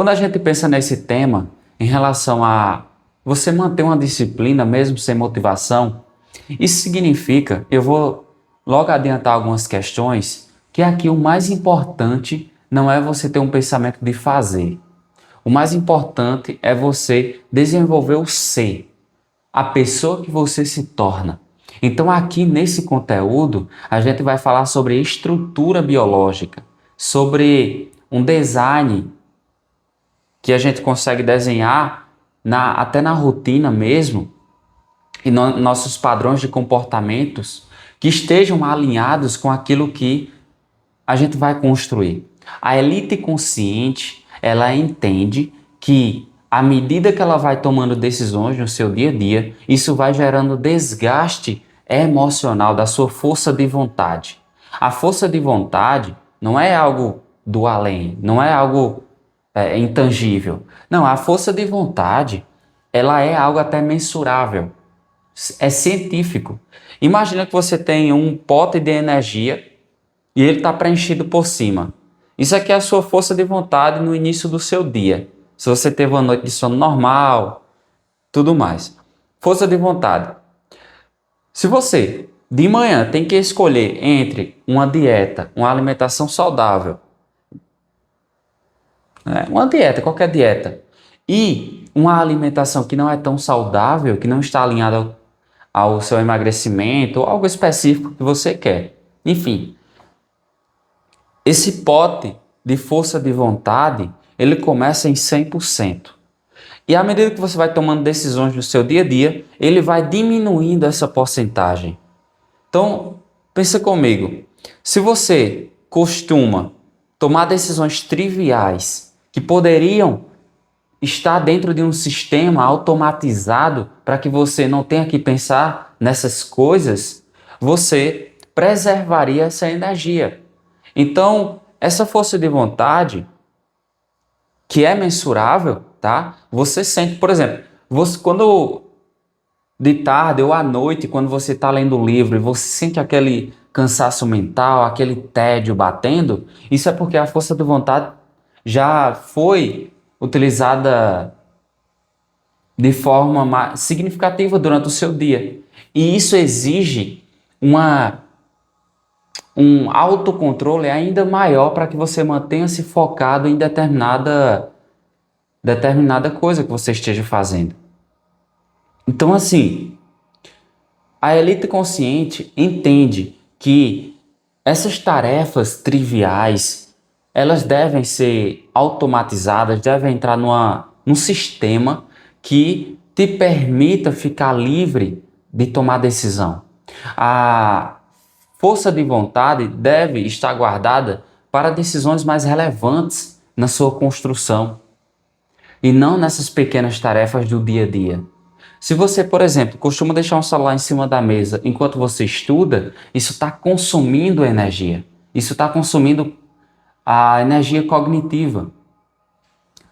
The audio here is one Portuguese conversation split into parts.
Quando a gente pensa nesse tema, em relação a você manter uma disciplina mesmo sem motivação, isso significa, eu vou logo adiantar algumas questões, que aqui o mais importante não é você ter um pensamento de fazer. O mais importante é você desenvolver o ser, a pessoa que você se torna. Então aqui nesse conteúdo a gente vai falar sobre estrutura biológica, sobre um design que a gente consegue desenhar até na rotina mesmo e nossos padrões de comportamentos que estejam alinhados com aquilo que a gente vai construir. A elite consciente, ela entende que à medida que ela vai tomando decisões no seu dia a dia, isso vai gerando desgaste emocional da sua força de vontade. A força de vontade não é algo do além, não é algo intangível. Não, a força de vontade, ela é algo até mensurável. É científico. Imagina que você tem um pote de energia e ele está preenchido por cima. Isso aqui é a sua força de vontade no início do seu dia. Se você teve uma noite de sono normal, tudo mais. Força de vontade. Se você, de manhã, tem que escolher entre uma dieta, uma alimentação saudável, uma dieta, qualquer dieta, e uma alimentação que não é tão saudável, que não está alinhada ao seu emagrecimento, ou algo específico que você quer. Enfim, esse pote de força de vontade, ele começa em 100%. E à medida que você vai tomando decisões no seu dia a dia, ele vai diminuindo essa porcentagem. Então, pensa comigo. Se você costuma tomar decisões triviais que poderiam estar dentro de um sistema automatizado para que você não tenha que pensar nessas coisas, você preservaria essa energia. Então, essa força de vontade, que é mensurável, tá? Você sente, por exemplo, quando de tarde ou à noite, quando você está lendo um livro e você sente aquele cansaço mental, aquele tédio batendo, isso é porque a força de vontade já foi utilizada de forma significativa durante o seu dia. E isso exige um autocontrole ainda maior para que você mantenha-se focado em determinada coisa que você esteja fazendo. Então, assim, a elite consciente entende que essas tarefas triviais, elas devem ser automatizadas, devem entrar num sistema que te permita ficar livre de tomar decisão. A força de vontade deve estar guardada para decisões mais relevantes na sua construção e não nessas pequenas tarefas do dia a dia. Se você, por exemplo, costuma deixar um celular em cima da mesa enquanto você estuda, isso está consumindo energia. Isso está consumindo a energia cognitiva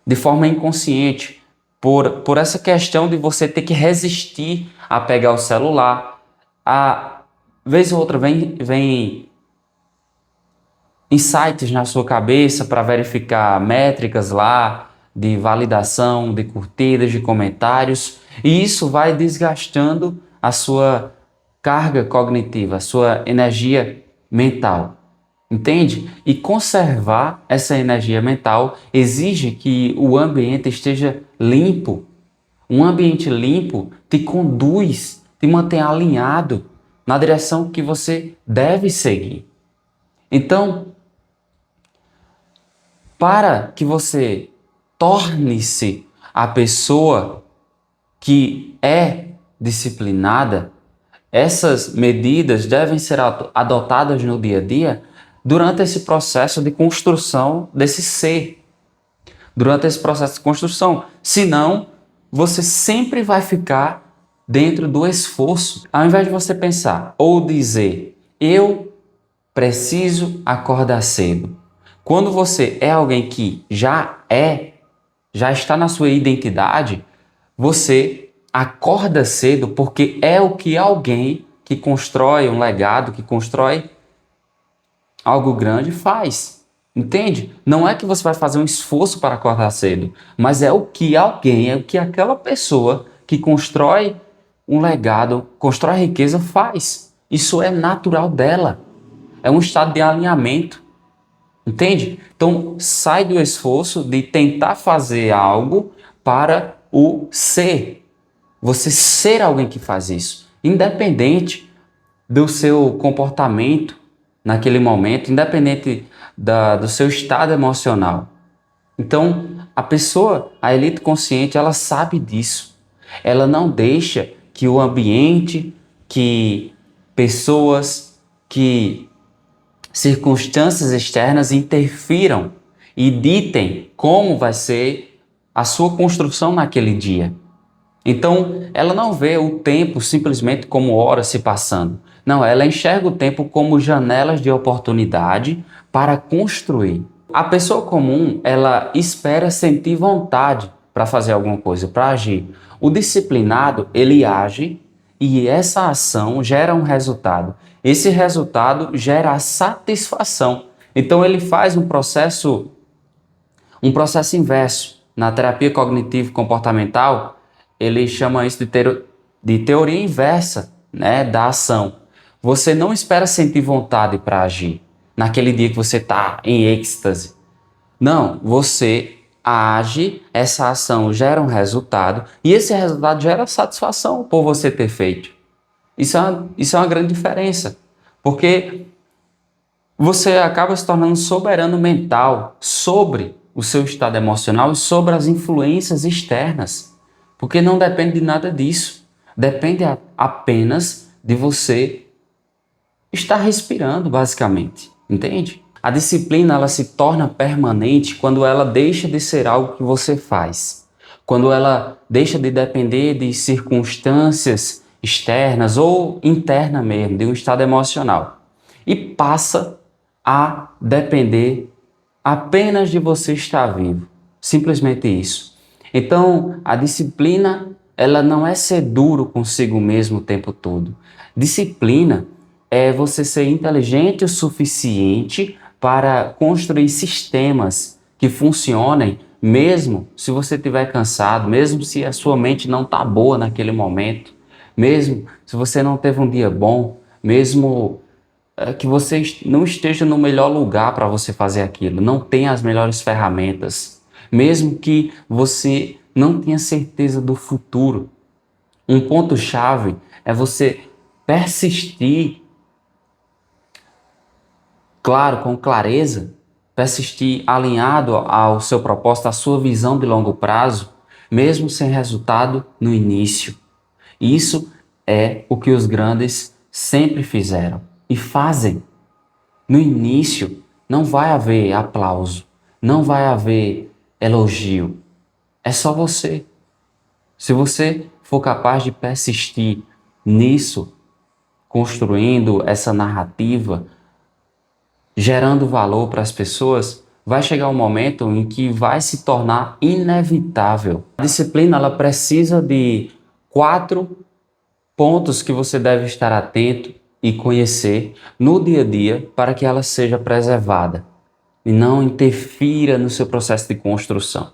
de forma inconsciente, por essa questão de você ter que resistir a pegar o celular. A vez ou outra vem insights na sua cabeça para verificar métricas lá de validação, de curtidas, de comentários, e isso vai desgastando a sua carga cognitiva, a sua energia mental. Entende? E conservar essa energia mental exige que o ambiente esteja limpo. Um ambiente limpo te conduz, te mantém alinhado na direção que você deve seguir. Então, para que você torne-se a pessoa que é disciplinada, essas medidas devem ser adotadas no dia a dia durante esse processo de construção desse ser. Durante esse processo de construção. Senão, você sempre vai ficar dentro do esforço. Ao invés de você pensar ou dizer, eu preciso acordar cedo. Quando você é alguém que já está na sua identidade, você acorda cedo porque é o que alguém que constrói um legado, que constrói algo grande faz. Entende? Não é que você vai fazer um esforço para acordar cedo, mas é o que alguém, é o que aquela pessoa que constrói um legado, constrói riqueza faz. Isso é natural dela. É um estado de alinhamento. Entende? Então, sai do esforço de tentar fazer algo para o ser. Você ser alguém que faz isso. Independente do seu comportamento naquele momento, independente do seu estado emocional. Então, a pessoa, a elite consciente, ela sabe disso. Ela não deixa que o ambiente, que pessoas, que circunstâncias externas interfiram e ditem como vai ser a sua construção naquele dia. Então, ela não vê o tempo simplesmente como horas se passando. Não, ela enxerga o tempo como janelas de oportunidade para construir. A pessoa comum, ela espera sentir vontade para fazer alguma coisa, para agir. O disciplinado, ele age e essa ação gera um resultado. Esse resultado gera a satisfação. Então, ele faz um processo inverso. Na terapia cognitivo-comportamental, ele chama isso de teoria inversa, né, da ação. Você não espera sentir vontade para agir naquele dia que você está em êxtase. Não, você age, essa ação gera um resultado e esse resultado gera satisfação por você ter feito. Isso é uma grande diferença, porque você acaba se tornando soberano mental sobre o seu estado emocional e sobre as influências externas, porque não depende de nada disso. Depende apenas de você estar respirando, basicamente. Entende? A disciplina ela se torna permanente quando ela deixa de ser algo que você faz. Quando ela deixa de depender de circunstâncias externas ou interna mesmo, de um estado emocional. E passa a depender apenas de você estar vivo. Simplesmente isso. Então, a disciplina, ela não é ser duro consigo mesmo o tempo todo. Disciplina é você ser inteligente o suficiente para construir sistemas que funcionem, mesmo se você estiver cansado, mesmo se a sua mente não está boa naquele momento, mesmo se você não teve um dia bom, mesmo que você não esteja no melhor lugar para você fazer aquilo, não tenha as melhores ferramentas, mesmo que você não tenha certeza do futuro. Um ponto-chave é você persistir, claro, com clareza, persistir alinhado ao seu propósito, à sua visão de longo prazo, mesmo sem resultado no início. Isso é o que os grandes sempre fizeram e fazem. No início não vai haver aplauso, não vai haver elogio. É só você. Se você for capaz de persistir nisso, construindo essa narrativa, gerando valor para as pessoas, vai chegar um momento em que vai se tornar inevitável. A disciplina ela precisa de 4 pontos que você deve estar atento e conhecer no dia a dia para que ela seja preservada e não interfira no seu processo de construção.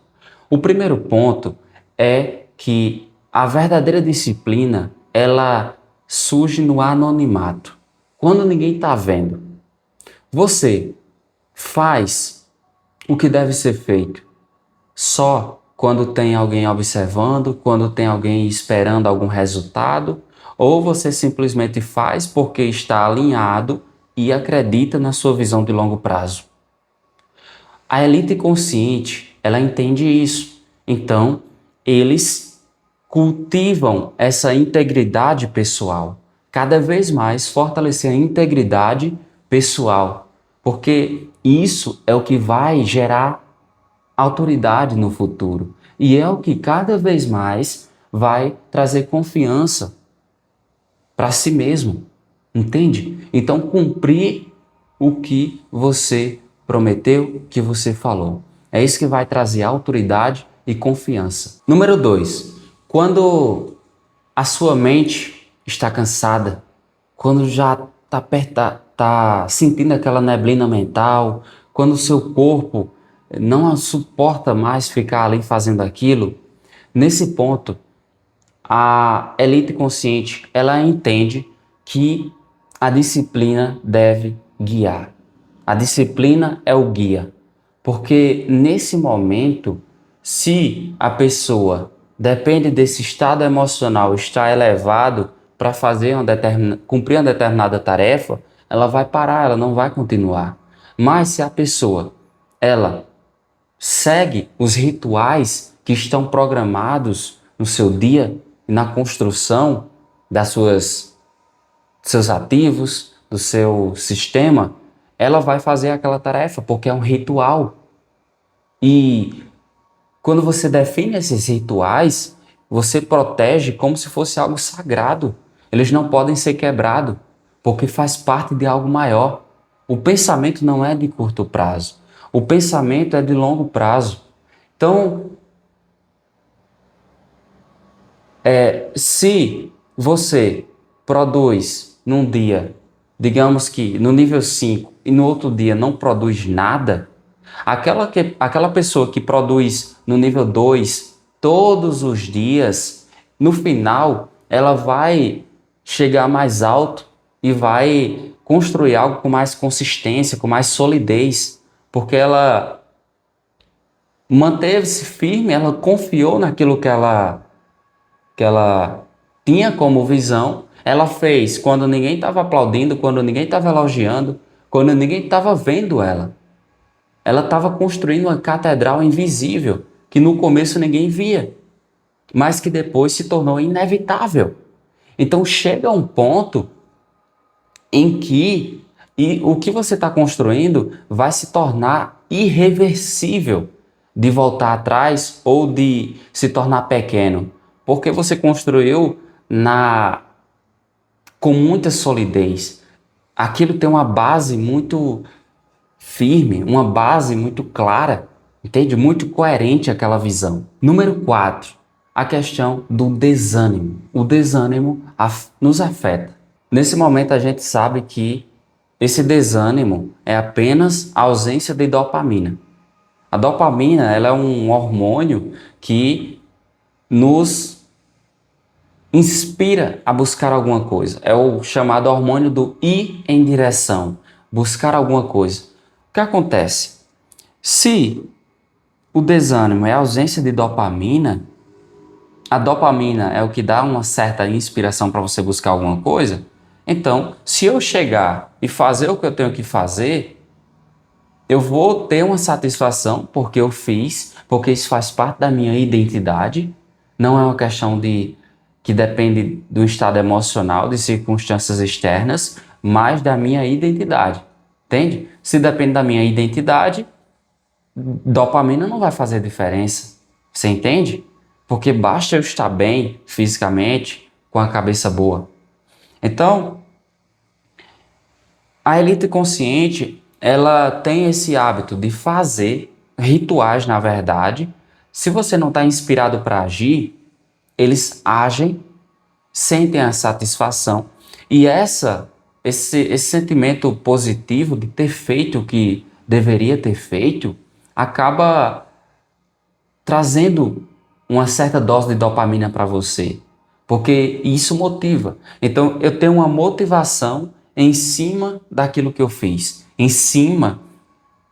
O primeiro ponto é que a verdadeira disciplina ela surge no anonimato, quando ninguém está vendo. Você faz o que deve ser feito só quando tem alguém observando, quando tem alguém esperando algum resultado, ou você simplesmente faz porque está alinhado e acredita na sua visão de longo prazo. A elite consciente, ela entende isso. Então, eles cultivam essa integridade pessoal. Cada vez mais fortalecer a integridade pessoal, porque isso é o que vai gerar autoridade no futuro e é o que cada vez mais vai trazer confiança para si mesmo, entende? Então, cumprir o que você prometeu, que você falou. É isso que vai trazer autoridade e confiança. Número 2, quando a sua mente está cansada, quando já está sentindo aquela neblina mental, quando o seu corpo não suporta mais ficar ali fazendo aquilo, nesse ponto, a elite consciente, ela entende que a disciplina deve guiar. A disciplina é o guia, porque nesse momento, se a pessoa depende desse estado emocional estar elevado para fazer cumprir uma determinada tarefa, ela vai parar, ela não vai continuar. Mas se a pessoa, ela segue os rituais que estão programados no seu dia e na construção seus ativos, do seu sistema, ela vai fazer aquela tarefa, porque é um ritual. E quando você define esses rituais, você protege como se fosse algo sagrado. Eles não podem ser quebrados, porque faz parte de algo maior. O pensamento não é de curto prazo. O pensamento é de longo prazo. Então, se você produz num dia, digamos que no nível 5 e no outro dia não produz nada, aquela pessoa que produz no nível 2 todos os dias, no final ela vai chegar mais alto e vai construir algo com mais consistência, com mais solidez, porque ela manteve-se firme, ela confiou naquilo que ela tinha como visão, ela fez quando ninguém estava aplaudindo, quando ninguém estava elogiando, quando ninguém estava vendo ela. Ela estava construindo uma catedral invisível, que no começo ninguém via, mas que depois se tornou inevitável. Então chega um ponto em que o que você está construindo vai se tornar irreversível de voltar atrás ou de se tornar pequeno, porque você construiu com muita solidez. Aquilo tem uma base muito firme, uma base muito clara, entende? Muito coerente aquela visão. Número 4, a questão do desânimo. O desânimo nos afeta. Nesse momento a gente sabe que esse desânimo é apenas a ausência de dopamina. A dopamina, ela é um hormônio que nos inspira a buscar alguma coisa. É o chamado hormônio do ir em direção, buscar alguma coisa. O que acontece? Se o desânimo é a ausência de dopamina, a dopamina é o que dá uma certa inspiração para você buscar alguma coisa, então, se eu chegar e fazer o que eu tenho que fazer, eu vou ter uma satisfação porque eu fiz, porque isso faz parte da minha identidade, não é uma questão que depende do estado emocional, de circunstâncias externas, mas da minha identidade, entende? Se depende da minha identidade, dopamina não vai fazer diferença, você entende? Porque basta eu estar bem fisicamente, com a cabeça boa. Então, a elite consciente, ela tem esse hábito de fazer rituais, na verdade. Se você não está inspirado para agir, eles agem, sentem a satisfação e esse sentimento positivo de ter feito o que deveria ter feito acaba trazendo uma certa dose de dopamina para você, porque isso motiva. Então eu tenho uma motivação em cima daquilo que eu fiz, em cima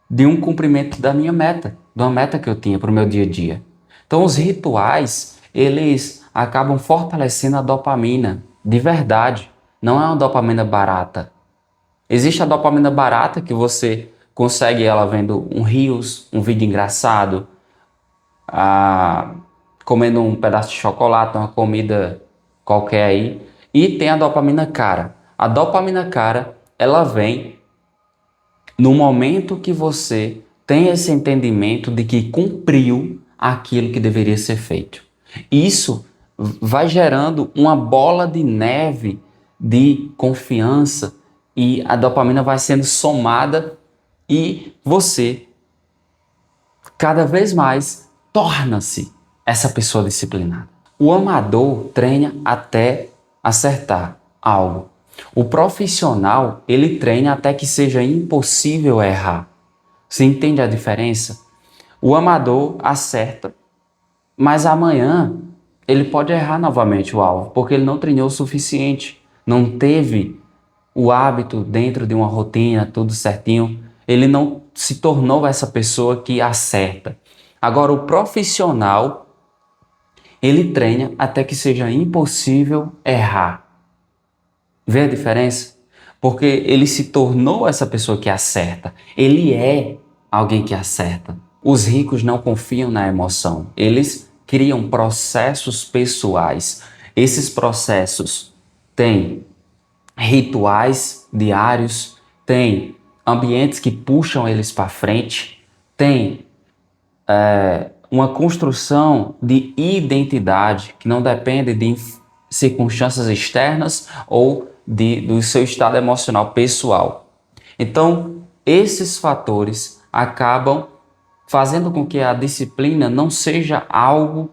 de um cumprimento da minha meta, de uma meta que eu tinha para o meu dia a dia. Então os rituais, eles acabam fortalecendo a dopamina de verdade. Não é uma dopamina barata. Existe a dopamina barata que você consegue ela vendo um reels, um vídeo engraçado, comendo um pedaço de chocolate, uma comida qualquer aí. E tem a dopamina cara. A dopamina cara, ela vem no momento que você tem esse entendimento de que cumpriu aquilo que deveria ser feito. Isso vai gerando uma bola de neve de confiança e a dopamina vai sendo somada e você cada vez mais torna-se essa pessoa disciplinada. O amador treina até acertar algo. O profissional, ele treina até que seja impossível errar. Você entende a diferença? O amador acerta, mas amanhã ele pode errar novamente o alvo, porque ele não treinou o suficiente, não teve o hábito dentro de uma rotina, tudo certinho. Ele não se tornou essa pessoa que acerta. Agora, o profissional, ele treina até que seja impossível errar. Vê a diferença? Porque ele se tornou essa pessoa que acerta. Ele é alguém que acerta. Os ricos não confiam na emoção. Eles criam processos pessoais. Esses processos têm rituais diários, têm ambientes que puxam eles para frente, têm uma construção de identidade que não depende de circunstâncias externas ou do seu estado emocional pessoal. Então, esses fatores acabam fazendo com que a disciplina não seja algo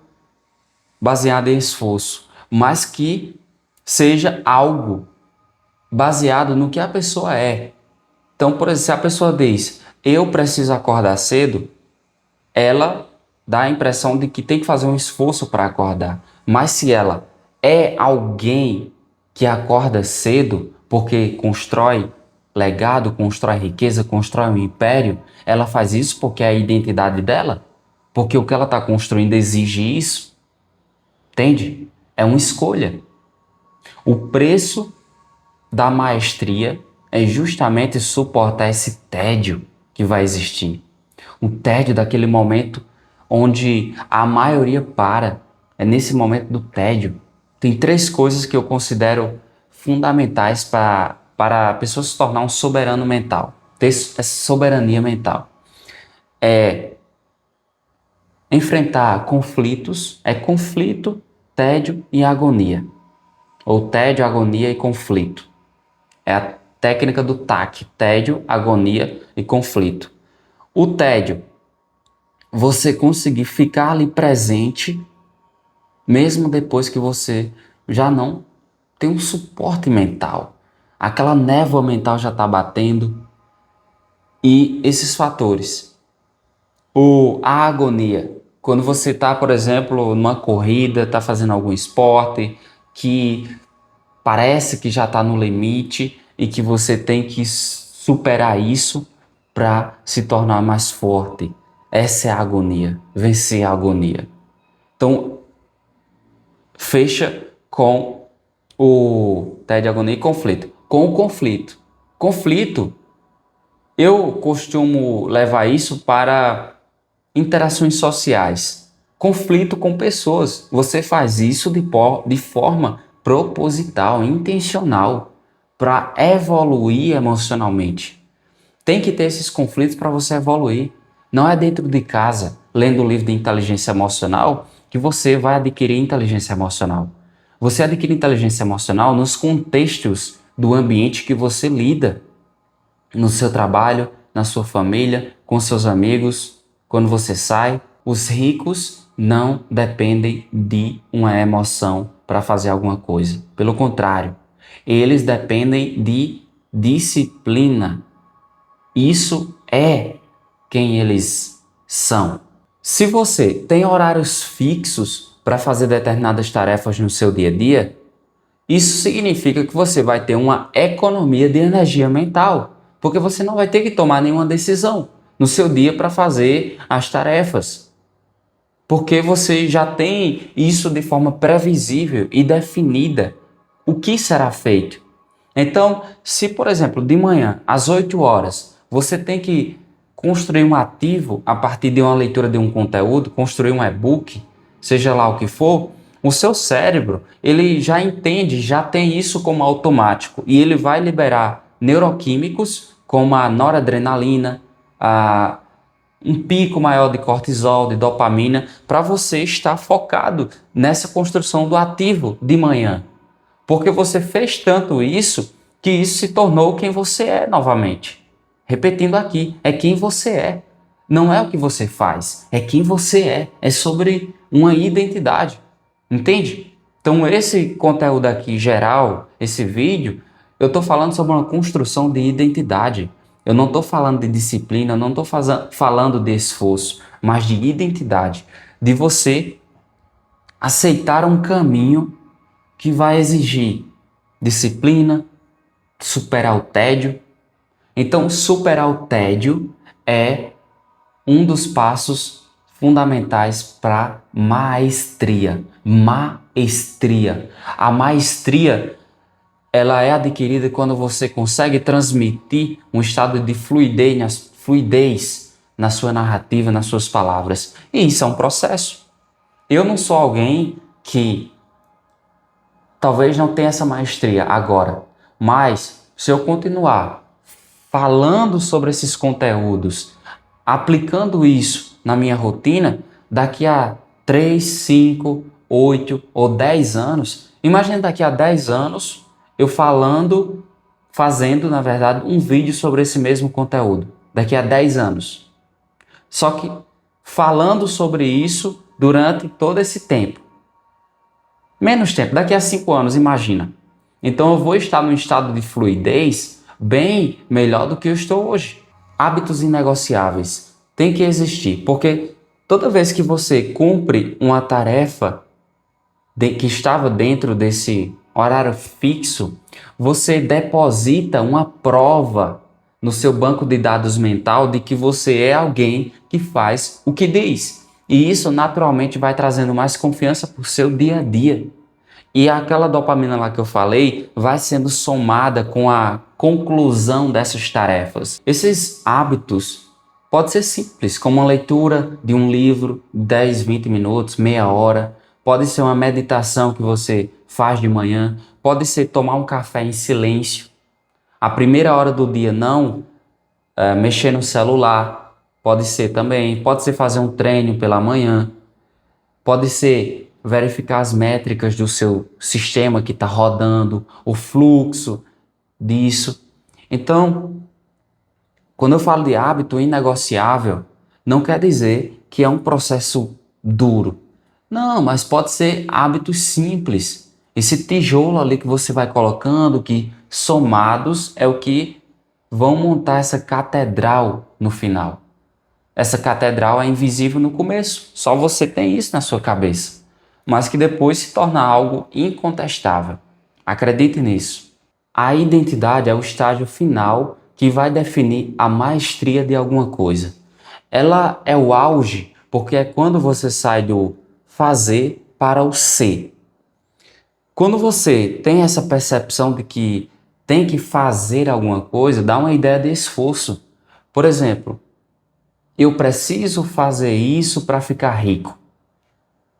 baseado em esforço, mas que seja algo baseado no que a pessoa é. Então, por exemplo, se a pessoa diz, eu preciso acordar cedo, ela dá a impressão de que tem que fazer um esforço para acordar. Mas se ela é alguém que acorda cedo porque constrói legado, constrói riqueza, constrói um império, ela faz isso porque é a identidade dela, porque o que ela está construindo exige isso, entende? É uma escolha. O preço da maestria é justamente suportar esse tédio que vai existir. Um tédio daquele momento onde a maioria para. É nesse momento do tédio. Tem 3 coisas que eu considero fundamentais para a pessoa se tornar um soberano mental. Ter essa soberania mental. É enfrentar conflitos, é conflito, tédio e agonia. Ou tédio, agonia e conflito. É a técnica do TAC, tédio, agonia e conflito. O tédio, você conseguir ficar ali presente, mesmo depois que você já não tem um suporte mental. Aquela névoa mental já está batendo. E esses fatores. A agonia, quando você está, por exemplo, numa corrida, está fazendo algum esporte, que parece que já está no limite e que você tem que superar isso para se tornar mais forte. Essa é a agonia, vencer a agonia. Então, fecha com o tédio, agonia e conflito. Com o conflito. Conflito, eu costumo levar isso para interações sociais. Conflito com pessoas. Você faz isso de forma proposital, intencional, para evoluir emocionalmente. Tem que ter esses conflitos para você evoluir. Não é dentro de casa, lendo o livro de inteligência emocional, que você vai adquirir inteligência emocional. Você adquire inteligência emocional nos contextos do ambiente que você lida, no seu trabalho, na sua família, com seus amigos, quando você sai. Os ricos não dependem de uma emoção para fazer alguma coisa. Pelo contrário, eles dependem de disciplina. Isso é quem eles são. Se você tem horários fixos para fazer determinadas tarefas no seu dia a dia, isso significa que você vai ter uma economia de energia mental, porque você não vai ter que tomar nenhuma decisão no seu dia para fazer as tarefas, porque você já tem isso de forma previsível e definida o que será feito. Então, se por exemplo, de manhã às 8 horas, você tem que construir um ativo a partir de uma leitura de um conteúdo, construir um e-book, seja lá o que for, o seu cérebro, ele já entende, já tem isso como automático e ele vai liberar neuroquímicos como a noradrenalina, um pico maior de cortisol, de dopamina, para você estar focado nessa construção do ativo de manhã. Porque você fez tanto isso que isso se tornou quem você é novamente. Repetindo aqui, é quem você é. Não é o que você faz, é quem você é. É sobre uma identidade. Entende? Então esse conteúdo aqui geral, esse vídeo, eu estou falando sobre uma construção de identidade. Eu não estou falando de disciplina, eu não estou falando de esforço, mas de identidade, de você aceitar um caminho que vai exigir disciplina, superar o tédio. Então, superar o tédio é um dos passos fundamentais para maestria. Maestria. A maestria, ela é adquirida quando você consegue transmitir um estado de fluidez na sua narrativa, nas suas palavras. E isso é um processo. Eu não sou alguém que talvez não tenha essa maestria agora, mas se eu continuar falando sobre esses conteúdos, aplicando isso na minha rotina, daqui a 3, 5, 8 ou 10 anos, imagine daqui a 10 anos eu fazendo, na verdade, um vídeo sobre esse mesmo conteúdo. Daqui a 10 anos. Só que falando sobre isso durante todo esse tempo. Menos tempo, daqui a 5 anos, imagina. Então eu vou estar num estado de fluidez bem melhor do que eu estou hoje. Hábitos inegociáveis têm que existir, porque toda vez que você cumpre uma tarefa que estava dentro desse horário fixo, você deposita uma prova no seu banco de dados mental de que você é alguém que faz o que diz. E isso naturalmente vai trazendo mais confiança para o seu dia a dia. E aquela dopamina lá que eu falei vai sendo somada com a conclusão dessas tarefas. Esses hábitos podem ser simples, como a leitura de um livro, 10, 20 minutos, meia hora. Pode ser uma meditação que você faz de manhã. Pode ser tomar um café em silêncio. A primeira hora do dia não mexer no celular. Pode ser também. Pode ser fazer um treino pela manhã. Pode ser verificar as métricas do seu sistema que está rodando, o fluxo disso. Então, quando eu falo de hábito inegociável, não quer dizer que é um processo duro. Não, mas pode ser hábitos simples. Esse tijolo ali que você vai colocando, que somados é o que vão montar essa catedral no final. Essa catedral é invisível no começo, só você tem isso na sua cabeça, mas que depois se torna algo incontestável. Acredite nisso. A identidade é o estágio final que vai definir a maestria de alguma coisa. Ela é o auge, porque é quando você sai do fazer para o ser. Quando você tem essa percepção de que tem que fazer alguma coisa, dá uma ideia de esforço. Por exemplo, eu preciso fazer isso para ficar rico.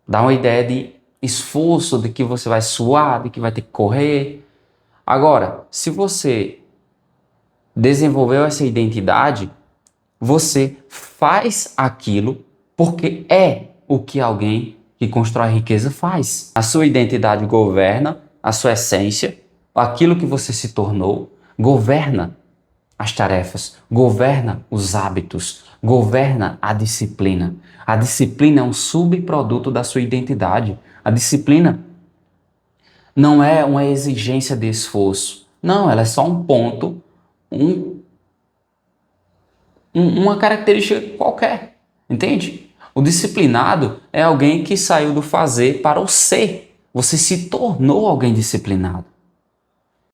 Dá uma ideia de esforço, de que você vai suar, de que vai ter que correr. Agora, se você desenvolveu essa identidade, você faz aquilo porque é o que alguém que constrói riqueza faz. A sua identidade governa a sua essência, aquilo que você se tornou, governa as tarefas, governa os hábitos, governa a disciplina. A disciplina é um subproduto da sua identidade. A disciplina não é uma exigência de esforço. Não, ela é só um ponto, uma característica qualquer. Entende? O disciplinado é alguém que saiu do fazer para o ser. Você se tornou alguém disciplinado.